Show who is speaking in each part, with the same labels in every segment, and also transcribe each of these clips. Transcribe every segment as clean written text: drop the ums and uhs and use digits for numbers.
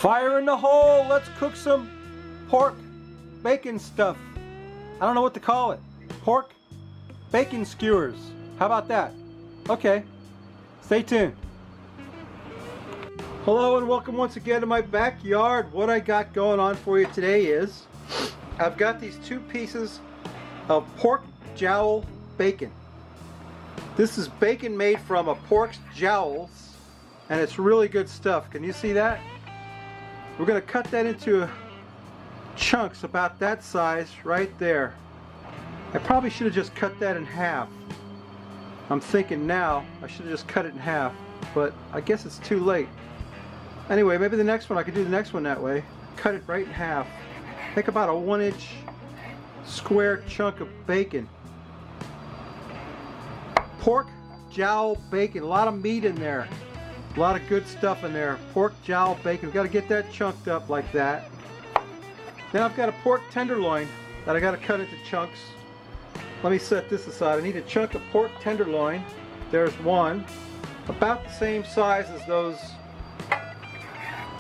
Speaker 1: Fire in the hole! Let's cook some pork bacon stuff. I don't know what to call it. Pork bacon skewers. How about that? Okay, stay tuned. Hello and welcome once again to my backyard. What I got going on for you today is I've got these two pieces of pork jowl bacon. This is bacon made from a pork's jowls, and it's really good stuff. Can you see that? We're going to cut that into chunks about that size right there. I probably should have just cut that in half. I'm thinking now I should have just cut it in half, but I guess it's too late. Anyway, maybe the next one I could do the next one that way. Cut it right in half. Make about a 1-inch square chunk of bacon. Pork jowl bacon, a lot of meat in there. A lot of good stuff in there. Pork jowl bacon. We've got to get that chunked up like that. Then I've got a pork tenderloin that I got to cut into chunks. Let me set this aside. I need a chunk of pork tenderloin. There's one. About the same size as those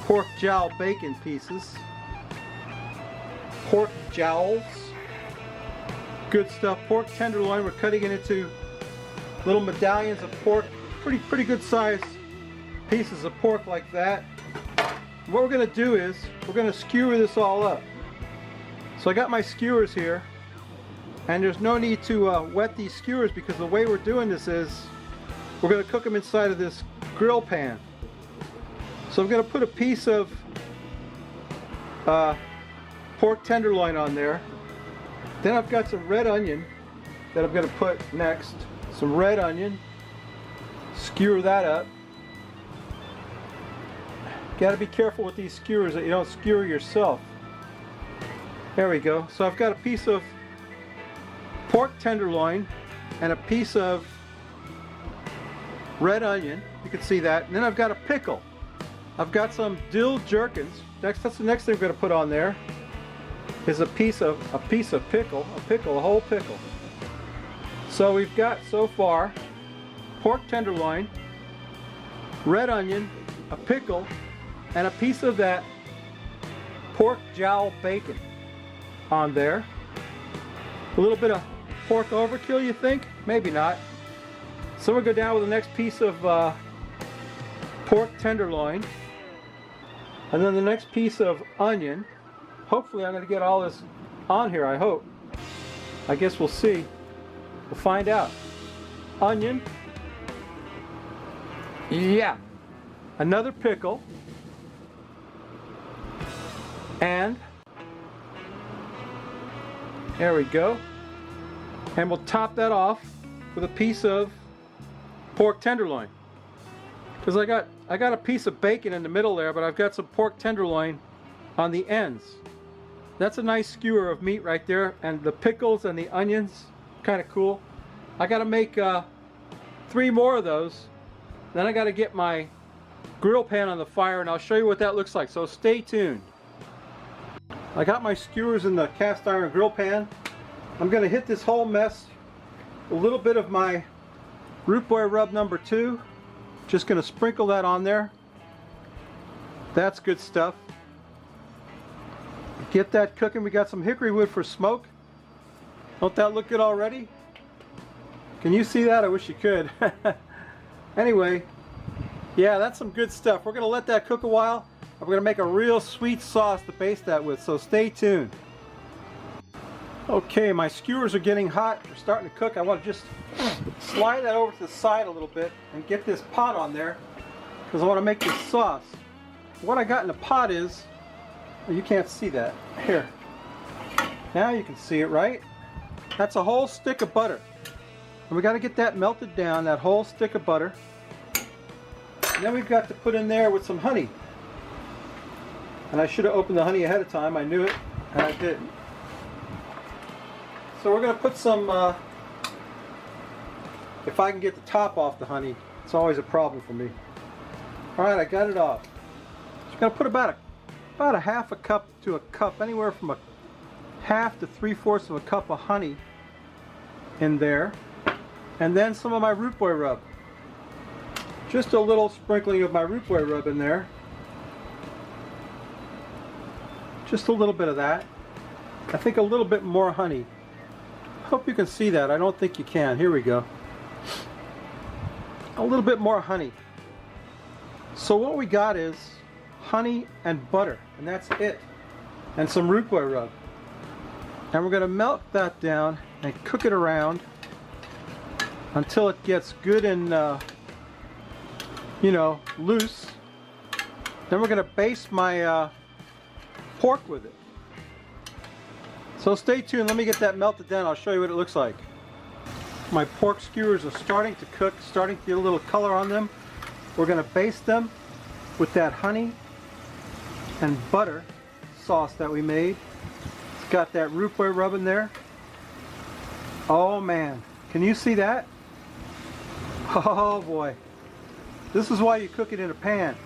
Speaker 1: pork jowl bacon pieces. Pork jowls. Good stuff. Pork tenderloin. We're cutting it into little medallions of pork. Pretty good size pieces of pork like that. What we're going to do is we're going to skewer this all up. So I got my skewers here, and there's no need to wet these skewers because the way we're doing this is we're going to cook them inside of this grill pan. So I'm going to put a piece of pork tenderloin on there. Then I've got some red onion that I'm going to put next. Some red onion. Skewer that up. Got to be careful with these skewers that you don't skewer yourself. There we go. So I've got a piece of pork tenderloin and a piece of red onion. You can see that. And then I've got a pickle. I've got some dill gherkins. That's the next thing I'm going to put on there. Is a piece of pickle, a whole pickle. So we've got so far pork tenderloin, red onion, a pickle, and a piece of that pork jowl bacon on there. A little bit of pork overkill, you think? Maybe not. So we'll go down with the next piece of pork tenderloin, and then the next piece of onion. Hopefully I'm going to get all this on here, I hope. I guess we'll see. We'll find out. Onion. Yeah. Another pickle. And there we go. And we'll top that off with a piece of pork tenderloin. Because I got a piece of bacon in the middle there, but I've got some pork tenderloin on the ends. That's a nice skewer of meat right there, and the pickles and the onions, kind of cool. I got to make 3 more of those. Then I got to get my grill pan on the fire, and I'll show you what that looks like. So stay tuned. I got my skewers in the cast iron grill pan. I'm going to hit this whole mess with a little bit of my Rootboy Rub number 2. Just going to sprinkle that on there. That's good stuff. Get that cooking. We got some hickory wood for smoke. Don't that look good already? Can you see that? I wish you could. Anyway, yeah, that's some good stuff. We're going to let that cook a while. We're going to make a real sweet sauce to baste that with, so stay tuned. Okay, my skewers are getting hot. They're starting to cook. I want to just slide that over to the side a little bit and get this pot on there because I want to make this sauce. What I got in the pot is, you can't see that. Here. Now you can see it, right? That's a whole stick of butter. And we got to get that melted down, that whole stick of butter. And then we've got to put in there with some honey. And I should have opened the honey ahead of time. I knew it, and I didn't. So we're going to put some, if I can get the top off the honey, it's always a problem for me. Alright, I got it off. Just going to put about a half a cup to a cup, anywhere from a half to 3/4 of a cup of honey in there. And then some of my Rootboy Rub. Just a little sprinkling of my Rootboy Rub in there. Just a little bit of that. I think a little bit more honey. Hope you can see that. I don't think you can. Here we go. A little bit more honey. So what we got is honey and butter, and that's it. And some Rootboy Rub. And we're going to melt that down and cook it around until it gets good and, you know, loose. Then we're going to baste my pork with it. So stay tuned. Let me get that melted down. I'll show you what it looks like. My pork skewers are starting to cook, starting to get a little color on them. We're going to baste them with that honey and butter sauce that we made. It's got that Rootboy Rub in there. Oh man, can you see that? Oh boy. This is why you cook it in a pan.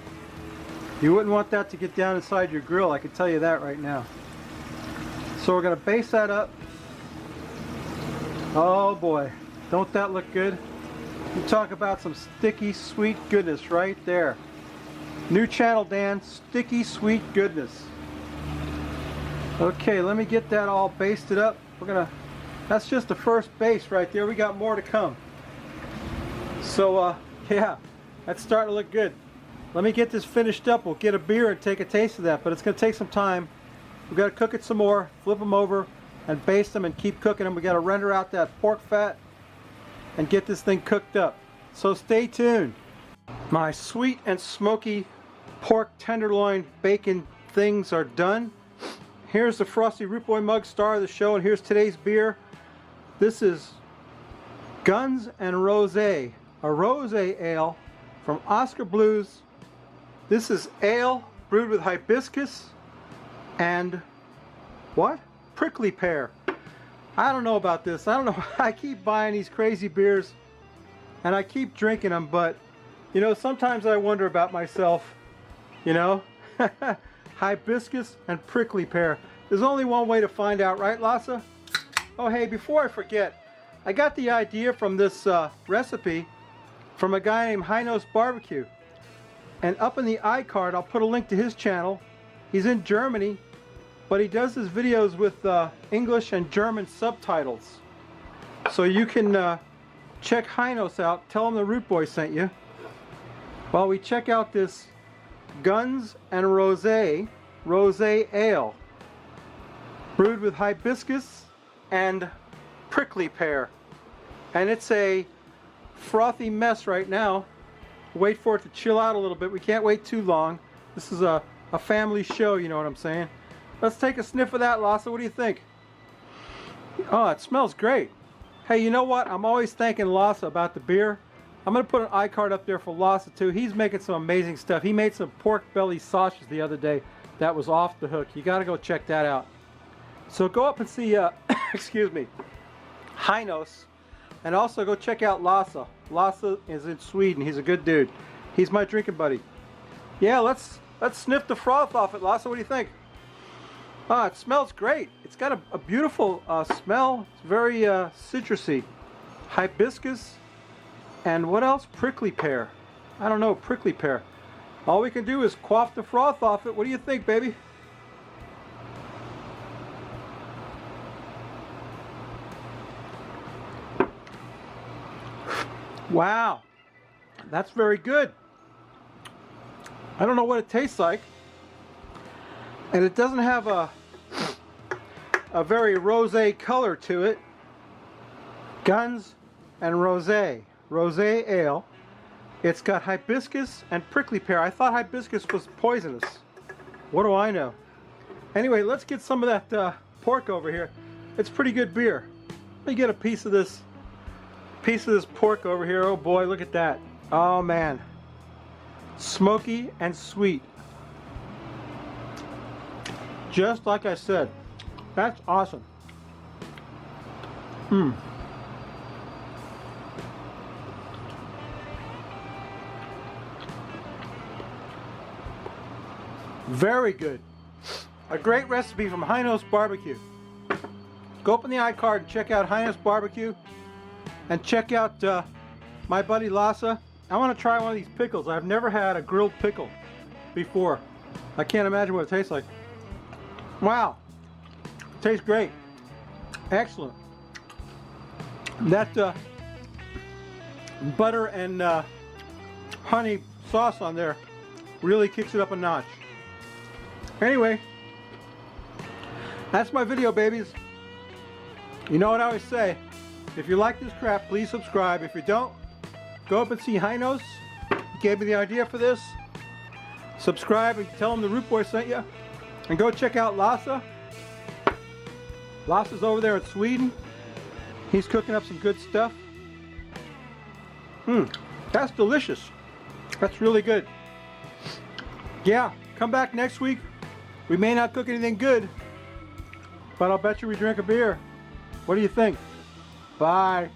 Speaker 1: You wouldn't want that to get down inside your grill, I can tell you that right now. So we're going to baste that up. Oh boy, don't that look good? You talk about some sticky sweet goodness right there. New channel, Dan, sticky sweet goodness. Okay, let me get that all basted up. That's just the first base right there. We got more to come. So yeah, that's starting to look good. Let me get this finished up. We'll get a beer and take a taste of that, but it's going to take some time. We've got to cook it some more, flip them over, and baste them and keep cooking them. We've got to render out that pork fat and get this thing cooked up. So stay tuned. My sweet and smoky pork tenderloin bacon things are done. Here's the Frosty Rootboy mug, star of the show, and here's today's beer. This is Guns and Rosé, a rosé ale from Oscar Blues. This is ale brewed with hibiscus and what? Prickly pear. I don't know about this. I don't know. I keep buying these crazy beers and I keep drinking them, but you know, sometimes I wonder about myself, you know. Hibiscus and prickly pear. There's only one way to find out, right, Lassa? Oh, hey, before I forget, I got the idea from this recipe from a guy named High Nose Barbecue. And up in the iCard, I'll put a link to his channel. He's in Germany, but he does his videos with English and German subtitles. So you can check High Nose out. Tell him the Root Boy sent you. While we check out this Guns and Rosé ale, brewed with hibiscus and prickly pear. And it's a frothy mess right now. Wait for it to chill out a little bit. We can't wait too long. This is a family show, you know what I'm saying. Let's take a sniff of that, Lassa. What do you think? Oh, it smells great. Hey, you know what? I'm always thanking Lassa about the beer. I'm going to put an iCard up there for Lassa too. He's making some amazing stuff. He made some pork belly sausages the other day that was off the hook. You got to go check that out. So go up and see, excuse me, High Nose. And also go check out Lassa. Lassa is in Sweden. He's a good dude. He's my drinking buddy. Yeah, let's sniff the froth off it, Lassa. What do you think? Ah, it smells great. It's got a beautiful smell. It's very citrusy. Hibiscus. And what else? Prickly pear. I don't know, prickly pear. All we can do is quaff the froth off it. What do you think, baby? Wow, that's very good. I don't know what it tastes like. And it doesn't have a very rosé color to it. Guns and Rosé ale. It's got hibiscus and prickly pear. I thought hibiscus was poisonous. What do I know? Anyway, let's get some of that pork over here. It's pretty good beer. Let me get a piece of this pork over here. Oh boy, look at that. Oh man. Smoky and sweet. Just like I said. That's awesome. Very good. A great recipe from High Nose Barbecue. Go up in the iCard and check out High Nose Barbecue. And check out my buddy Lassa. I want to try one of these pickles. I've never had a grilled pickle before. I can't imagine what it tastes like. Wow. Tastes great. Excellent. That butter and honey sauce on there really kicks it up a notch. Anyway, that's my video, babies. You know what I always say, if you like this crap, please subscribe. If you don't, go up and see Hino's. He gave me the idea for this. Subscribe and tell him the Root Boy sent you. And go check out Lasse. Lasse's over there in Sweden. He's cooking up some good stuff. That's delicious. That's really good. Yeah, come back next week. We may not cook anything good, but I'll bet you we drink a beer. What do you think? Bye.